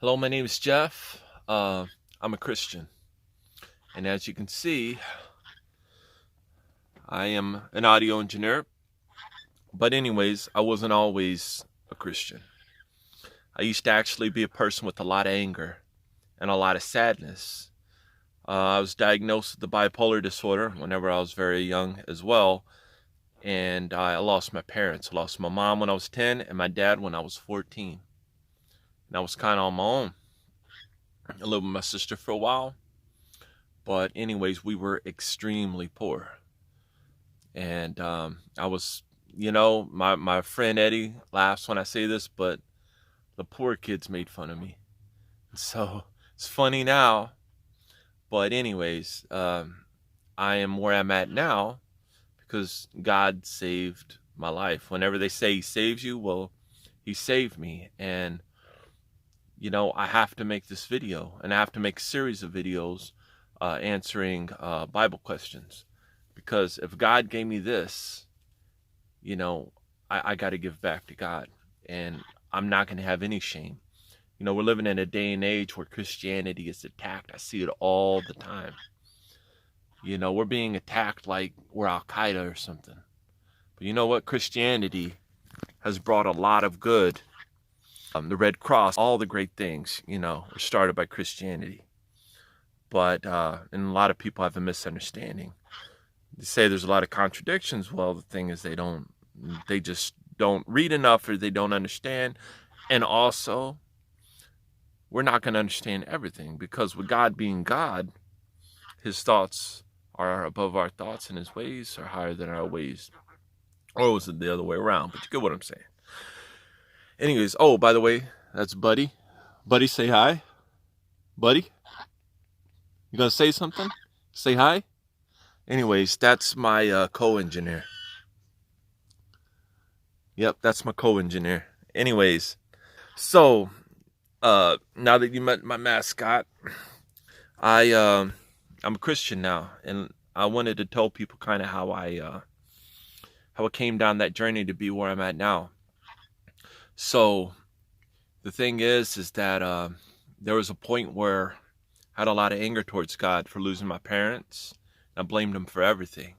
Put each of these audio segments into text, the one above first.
Hello, my name is Jeff. I'm a Christian. And as you can see, I am an audio engineer. But anyways, I wasn't always a Christian. I used to actually be a person with a lot of anger and a lot of sadness. I was diagnosed with the bipolar disorder whenever I was very young as well. And I lost my parents. I lost my mom when I was 10 and my dad when I was 14. And I was kind of on my own. I lived with my sister for a while. But anyways, we were extremely poor. And I was, my friend Eddie laughs when I say this, but the poor kids made fun of me. So it's funny now. But anyways, I am where I'm at now because God saved my life. Whenever they say he saves you, well, he saved me. And, I have to make this video, and I have to make a series of videos answering Bible questions. Because if God gave me this, I got to give back to God. And I'm not going to have any shame. We're living in a day and age where Christianity is attacked. I see it all the time. We're being attacked like we're Al-Qaeda or something. But you know what? Christianity has brought a lot of good. The Red Cross, all the great things, were started by Christianity. But, and a lot of people have a misunderstanding. They say there's a lot of contradictions. Well, the thing is they just don't read enough, or they don't understand. And also, we're not going to understand everything, because with God being God, his thoughts are above our thoughts and his ways are higher than our ways. Or was it the other way around? But you get what I'm saying. Anyways, oh, by the way, that's Buddy. Buddy, say hi. Buddy, you gonna say something? Say hi. Anyways, that's my co-engineer. Yep, that's my co-engineer. Anyways, so now that you met my mascot, I'm a Christian now, and I wanted to tell people kind of how I came down that journey to be where I'm at now. So the thing is that there was a point where I had a lot of anger towards God for losing my parents. I blamed him for everything.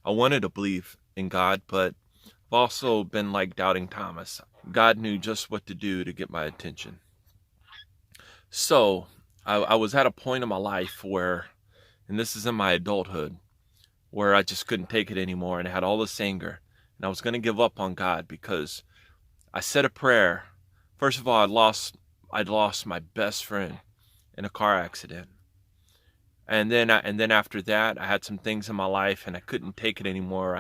I wanted to believe in God, but I've also been like doubting Thomas. God knew just what to do to get my attention. So I was at a point in my life where, and this is in my adulthood, where I just couldn't take it anymore, and I had all this anger, and I was going to give up on God because I said a prayer. First of all, I'd lost my best friend in a car accident. And then after that, I had some things in my life and I couldn't take it anymore.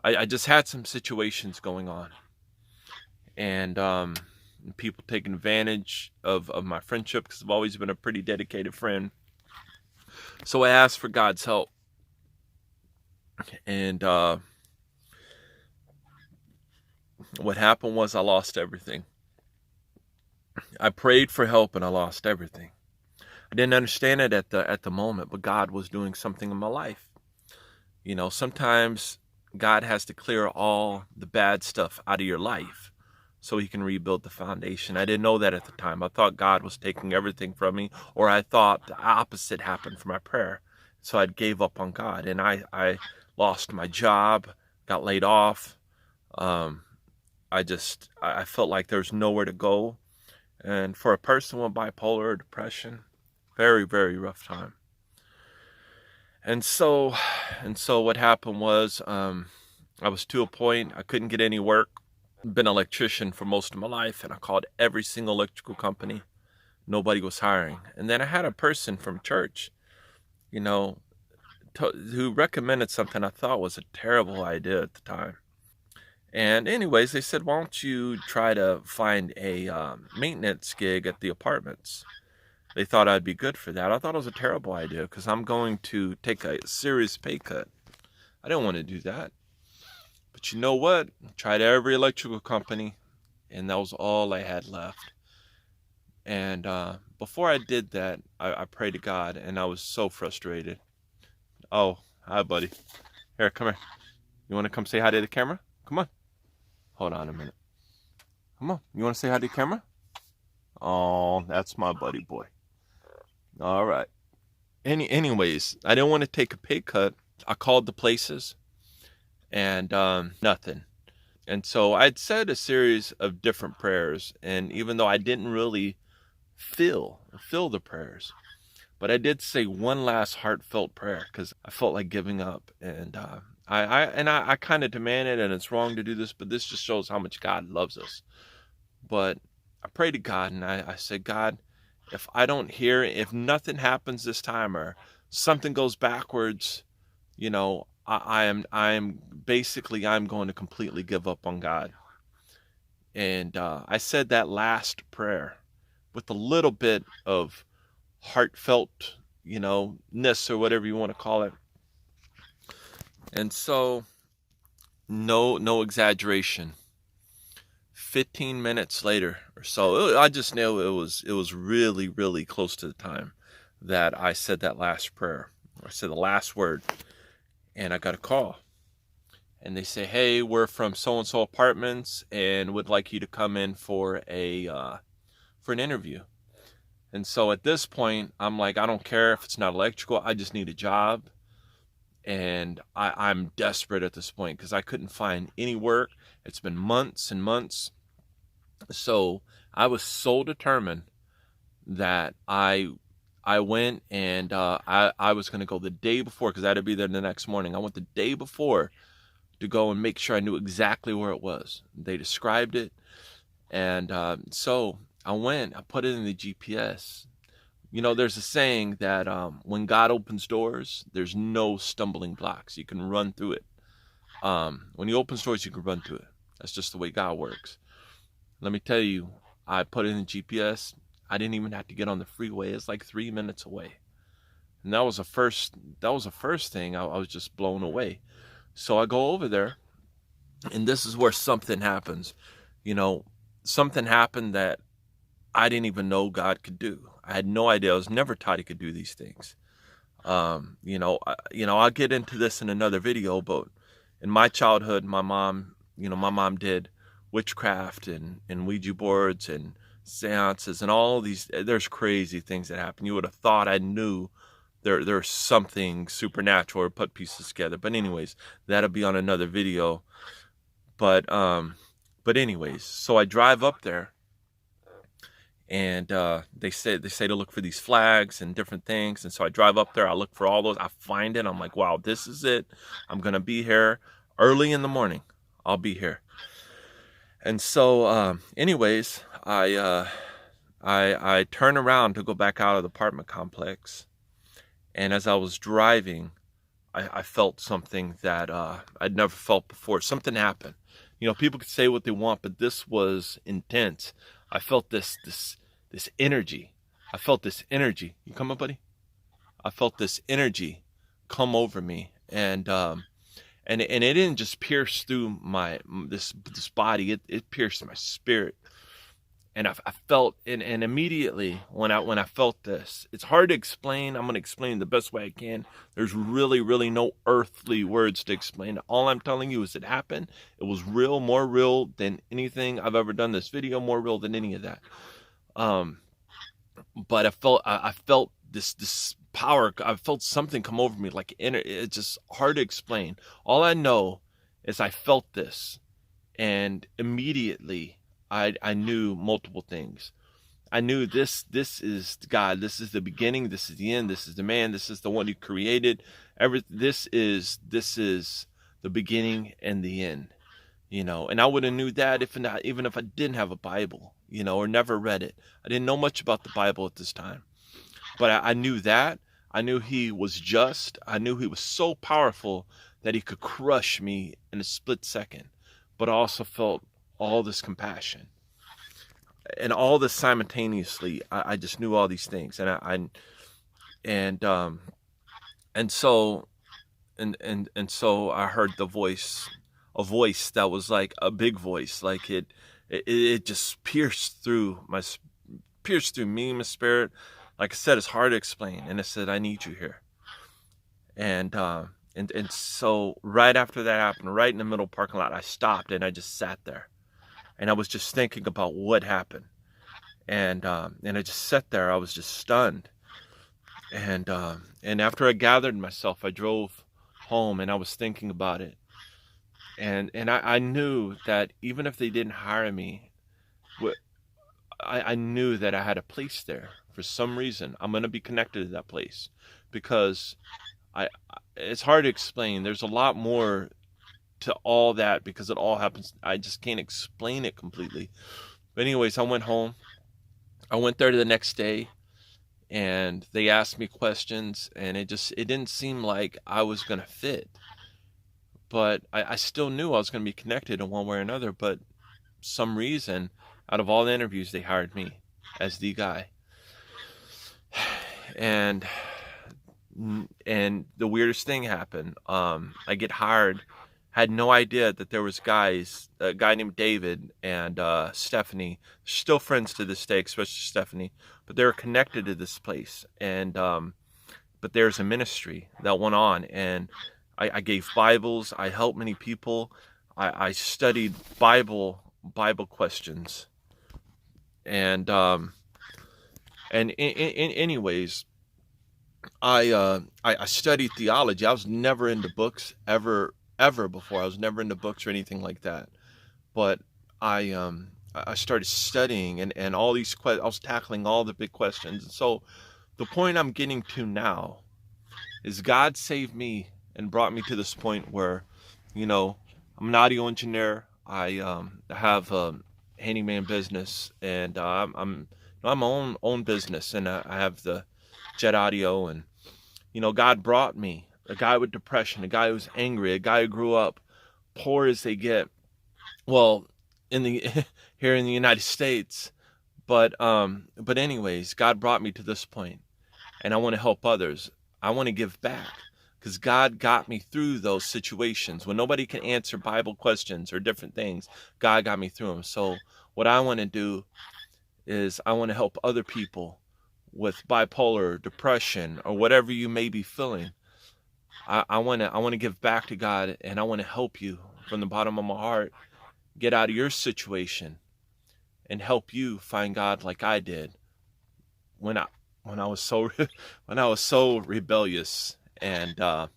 I just had some situations going on. And people taking advantage of my friendship, because I've always been a pretty dedicated friend. So I asked for God's help. And what happened was I lost everything. I prayed for help and I lost everything. I didn't understand it at the moment, but God was doing something in my life. Sometimes God has to clear all the bad stuff out of your life so he can rebuild the foundation. I didn't know that at the time. I thought God was taking everything from me, or I thought the opposite happened for my prayer. So I gave up on God, and I lost my job, got laid off. I felt like there's nowhere to go. And for a person with bipolar or depression, very, very rough time. And so what happened was I was to a point I couldn't get any work. I've been an electrician for most of my life, and I called every single electrical company. Nobody was hiring. And then I had a person from church, who recommended something I thought was a terrible idea at the time. And anyways, they said, why don't you try to find a maintenance gig at the apartments? They thought I'd be good for that. I thought it was a terrible idea because I'm going to take a serious pay cut. I didn't want to do that. But you know what? I tried every electrical company, and that was all I had left. And before I did that, I prayed to God, and I was so frustrated. Oh, hi, buddy. Here, come here. You want to come say hi to the camera? Come on. Hold on a minute. Come on. You want to say hi to the camera? Oh, that's my buddy boy. All right. Anyways, I didn't want to take a pay cut. I called the places and nothing. And so I'd said a series of different prayers, and even though I didn't really feel the prayers, but I did say one last heartfelt prayer because I felt like giving up, and I kind of demanded, and it's wrong to do this, but this just shows how much God loves us. But I prayed to God, and I said, God, if I don't hear, if nothing happens this time, or something goes backwards, I am basically I'm going to completely give up on God. And I said that last prayer with a little bit of heartfelt, ness or whatever you want to call it. And so, no exaggeration. 15 minutes later or so, I just knew it was really, really close to the time that I said that last prayer. I said the last word, and I got a call. And they say, hey, we're from so-and-so apartments and would like you to come in for an interview. And so at this point, I'm like, I don't care if it's not electrical. I just need a job. And I'm desperate at this point because I couldn't find any work. It's been months and months. So I was so determined that I went, and I was going to go the day before because I had to be there the next morning. I went the day before to go and make sure I knew exactly where it was. They described it. And so I went, I put it in the GPS. There's a saying that when God opens doors, there's no stumbling blocks. You can run through it. When he opens doors, you can run through it. That's just the way God works. Let me tell you, I put it in the GPS. I didn't even have to get on the freeway. It's like 3 minutes away. And that was the first thing. I was just blown away. So I go over there, and this is where something happens. Something happened that I didn't even know God could do. I had no idea. I was never taught he could do these things. I'll get into this in another video, but in my childhood, my mom did witchcraft and Ouija boards and seances and all these. There's crazy things that happen. You would have thought I knew there's something supernatural or put pieces together. But anyways, that'll be on another video. But anyways, so I drive up there. And they say to look for these flags and different things. And so I drive up there. I look for all those. I find it. I'm like, wow, this is it. I'm going to be here early in the morning. I'll be here. And so anyways, I turn around to go back out of the apartment complex. And as I was driving, I felt something that I'd never felt before. Something happened. People could say what they want, but this was intense. I felt this energy. I felt this energy. You come up, buddy? I felt this energy come over me, and it didn't just pierce through this body. It pierced my spirit, and I felt, and immediately when I felt this, it's hard to explain. I'm going to explain the best way I can. There's really, really no earthly words to explain. All I'm telling you is it happened. It was real, more real than anything I've ever done this video, more real than any of that. But I felt this power. I felt something come over me, like it's just hard to explain. All I know is I felt this, and immediately I knew multiple things. I knew this is God. This is the beginning. This is the end. This is the man. This is the one who created everything. This is the beginning and the end. And I would have knew that even if I didn't have a Bible, or never read it. I didn't know much about the Bible at this time, but I knew that. I knew he was just. I knew he was so powerful that he could crush me in a split second. But I also felt all this compassion and all this simultaneously. I just knew all these things, and so I heard a voice that was like a big voice, like it just pierced through me, my spirit. Like I said, it's hard to explain, and it said, I need you here. And so right after that happened, right in the middle parking lot, I stopped and I just sat there. And I was just thinking about what happened. and I just sat there. I was just stunned. And after I gathered myself, I drove home, and I was thinking about it. And I knew that even if they didn't hire me, I knew that I had a place there for some reason. I'm going to be connected to that place because it's hard to explain. There's a lot more to all that because it all happens. I just can't explain it completely. But anyways, I went home. I went there the next day, and they asked me questions, and it didn't seem like I was going to fit. But I still knew I was going to be connected in one way or another. But some reason, out of all the interviews, they hired me as the guy. And the weirdest thing happened. I get hired. Had no idea that there was a guy named David and Stephanie, still friends to this day, especially Stephanie, but they were connected to this place. And but there's a ministry that went on, and I gave Bibles. I helped many people. I studied Bible questions, and anyways, I studied theology. I was never into books ever before. I was never into books or anything like that. But I started studying, and all these I was tackling all the big questions. And so the point I'm getting to now is God saved me and brought me to this point where, I'm an audio engineer. I have a handyman business, and I'm my own business, and I have the Jett Audio. And God brought me a guy with depression, a guy who was angry, a guy who grew up poor as they get. Well, here in the United States, but anyways, God brought me to this point, and I want to help others. I want to give back because God got me through those situations when nobody can answer Bible questions or different things. God got me through them. So what I want to do is I want to help other people with bipolar, depression, or whatever you may be feeling. I want to give back to God, and I want to help you from the bottom of my heart get out of your situation and help you find God like I did when I was so rebellious. And come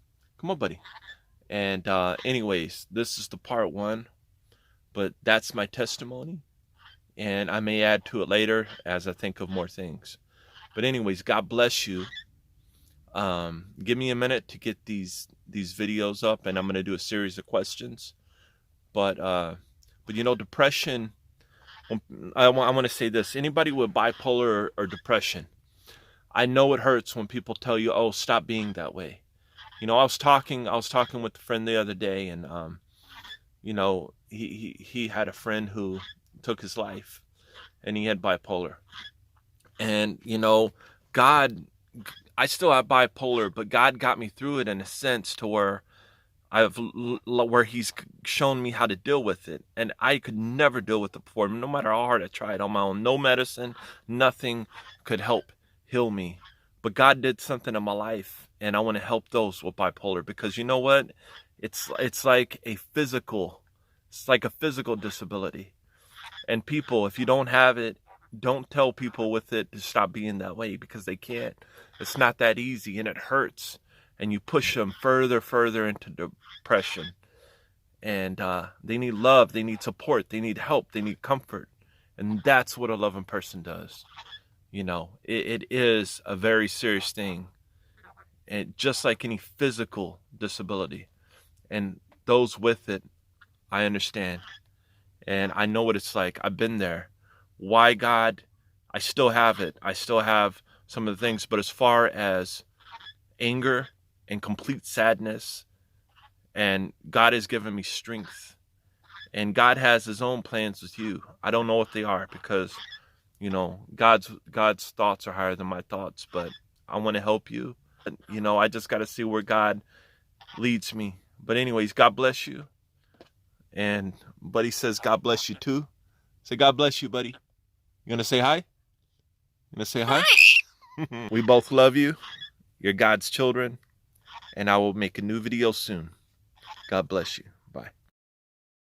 on, buddy. And anyways, this is the part 1, but that's my testimony, and I may add to it later as I think of more things. But anyways, God bless you. Give me a minute to get these videos up, and I'm going to do a series of questions. But depression, I want to say this. Anybody with bipolar or depression, I know it hurts when people tell you, "Oh, stop being that way." I was talking with a friend the other day, and he had a friend who took his life, and he had bipolar. And I still have bipolar, but God got me through it in a sense to where where he's shown me how to deal with it. And I could never deal with it before, no matter how hard I tried on my own. No medicine, nothing could help heal me. But God did something in my life, and I want to help those with bipolar, because you know what? It's like a physical disability. And people, if you don't have it, don't tell people with it to stop being that way, because they can't. It's not that easy, and it hurts. And you push them further into depression. And they need love, they need support, they need help, they need comfort. And that's what a loving person does. It is a very serious thing. And just like any physical disability. And those with it, I understand. And I know what it's like. I've been there. Why, God? I still have it. I still have some of the things. But as far as anger and complete sadness, and God has given me strength. And God has his own plans with you. I don't know what they are, because, God's thoughts are higher than my thoughts. But I want to help you. I just got to see where God leads me. But anyways, God bless you. And buddy says God bless you too. Say God bless you, buddy. You gonna say hi? You gonna say hi? We both love you. You're God's children. And I will make a new video soon. God bless you.